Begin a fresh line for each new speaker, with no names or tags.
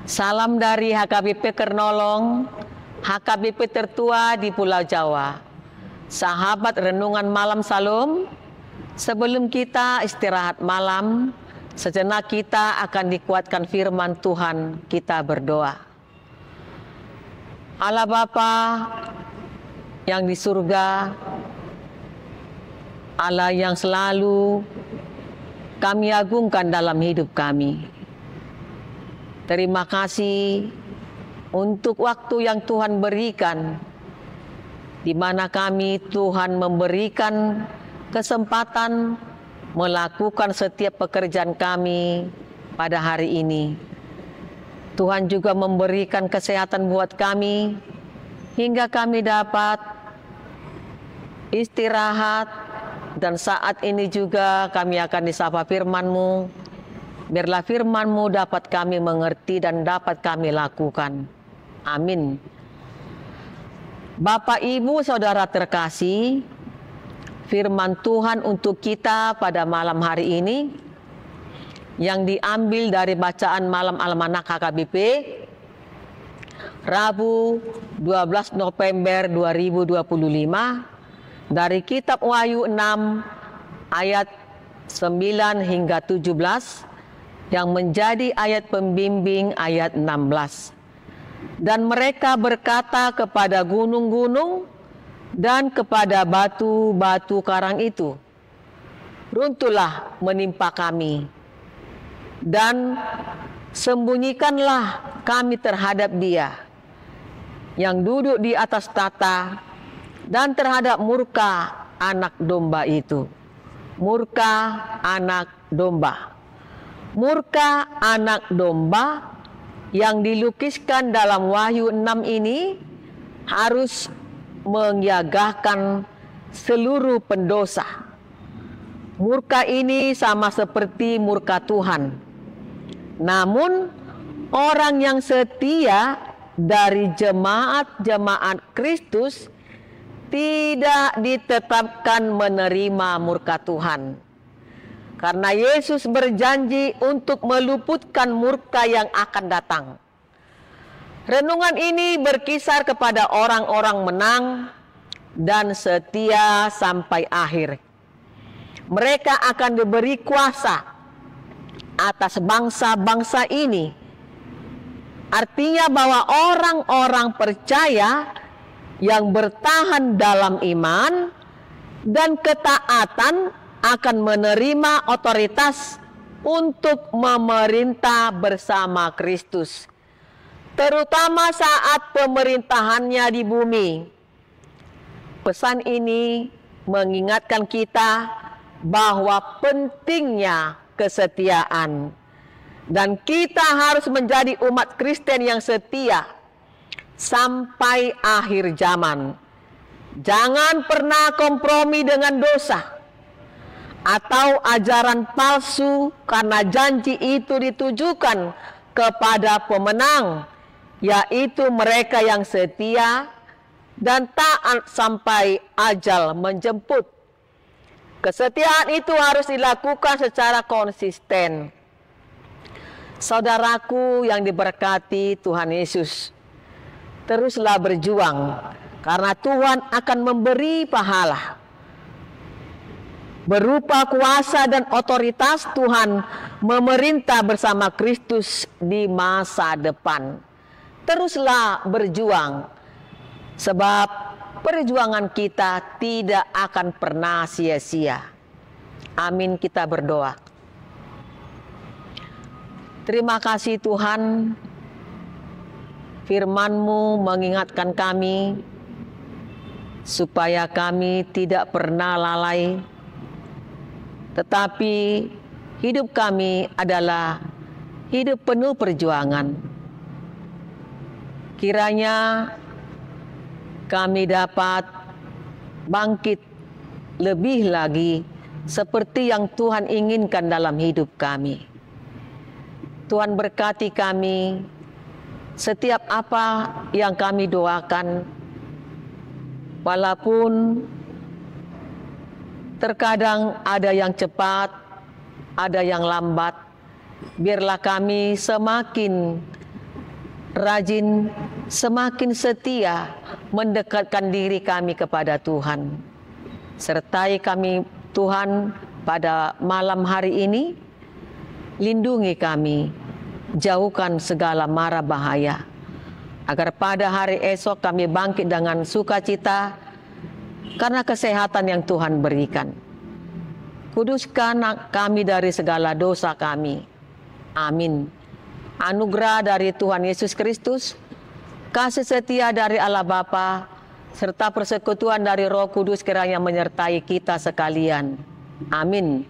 Salam dari HKBP Kernolong, HKBP tertua di Pulau Jawa. Sahabat Renungan Malam Salam, sebelum kita istirahat malam, sejenak kita akan dikuatkan firman Tuhan. Kita berdoa. Allah Bapa yang di surga, Allah yang selalu kami agungkan dalam hidup kami. Terima kasih untuk waktu yang Tuhan berikan, di mana kami Tuhan memberikan kesempatan melakukan setiap pekerjaan kami pada hari ini. Tuhan juga memberikan kesehatan buat kami, hingga kami dapat istirahat, dan saat ini juga kami akan disapa firman-Mu. Biarlah firman-Mu dapat kami mengerti dan dapat kami lakukan. Amin. Bapak, Ibu, Saudara terkasih, firman Tuhan untuk kita pada malam hari ini yang diambil dari bacaan malam almanak HKBP Rabu 12 November 2025 dari kitab Wahyu 6 ayat 9 hingga 17 yang menjadi ayat pembimbing ayat 16. Dan mereka berkata kepada gunung-gunung dan kepada batu-batu karang itu, runtuhlah menimpa kami, dan sembunyikanlah kami terhadap Dia yang duduk di atas tahta dan terhadap murka anak domba itu. Murka anak domba. Murka anak domba yang dilukiskan dalam Wahyu 6 ini harus mengiagahkan seluruh pendosa. Murka ini sama seperti murka Tuhan. Namun orang yang setia dari jemaat-jemaat Kristus tidak ditetapkan menerima murka Tuhan. Karena Yesus berjanji untuk meluputkan murka yang akan datang. Renungan ini berkisar kepada orang-orang menang dan setia sampai akhir. Mereka akan diberi kuasa atas bangsa-bangsa ini. Artinya bahwa orang-orang percaya yang bertahan dalam iman dan ketaatan akan menerima otoritas untuk memerintah bersama Kristus, terutama saat pemerintahannya di bumi. Pesan ini mengingatkan kita bahwa pentingnya kesetiaan, dan kita harus menjadi umat Kristen yang setia sampai akhir zaman. Jangan pernah kompromi dengan dosa atau ajaran palsu, karena janji itu ditujukan kepada pemenang, yaitu mereka yang setia dan taat sampai ajal menjemput. Kesetiaan itu harus dilakukan secara konsisten. Saudaraku yang diberkati Tuhan Yesus, teruslah berjuang, karena Tuhan akan memberi pahala. Berupa kuasa dan otoritas Tuhan memerintah bersama Kristus di masa depan. Teruslah berjuang, sebab perjuangan kita tidak akan pernah sia-sia. Amin, kita berdoa. Terima kasih Tuhan, firman-Mu mengingatkan kami supaya kami tidak pernah lalai, tetapi hidup kami adalah hidup penuh perjuangan. Kiranya kami dapat bangkit lebih lagi seperti yang Tuhan inginkan dalam hidup kami. Tuhan berkati kami setiap apa yang kami doakan, walaupun terkadang ada yang cepat, ada yang lambat. Biarlah kami semakin rajin, semakin setia mendekatkan diri kami kepada Tuhan. Sertai kami Tuhan pada malam hari ini, lindungi kami, jauhkan segala mara bahaya, agar pada hari esok kami bangkit dengan sukacita karena kesehatan yang Tuhan berikan. Kuduskan kami dari segala dosa kami. Amin. Anugerah dari Tuhan Yesus Kristus, kasih setia dari Allah Bapa, serta persekutuan dari Roh Kudus kiranya menyertai kita sekalian. Amin.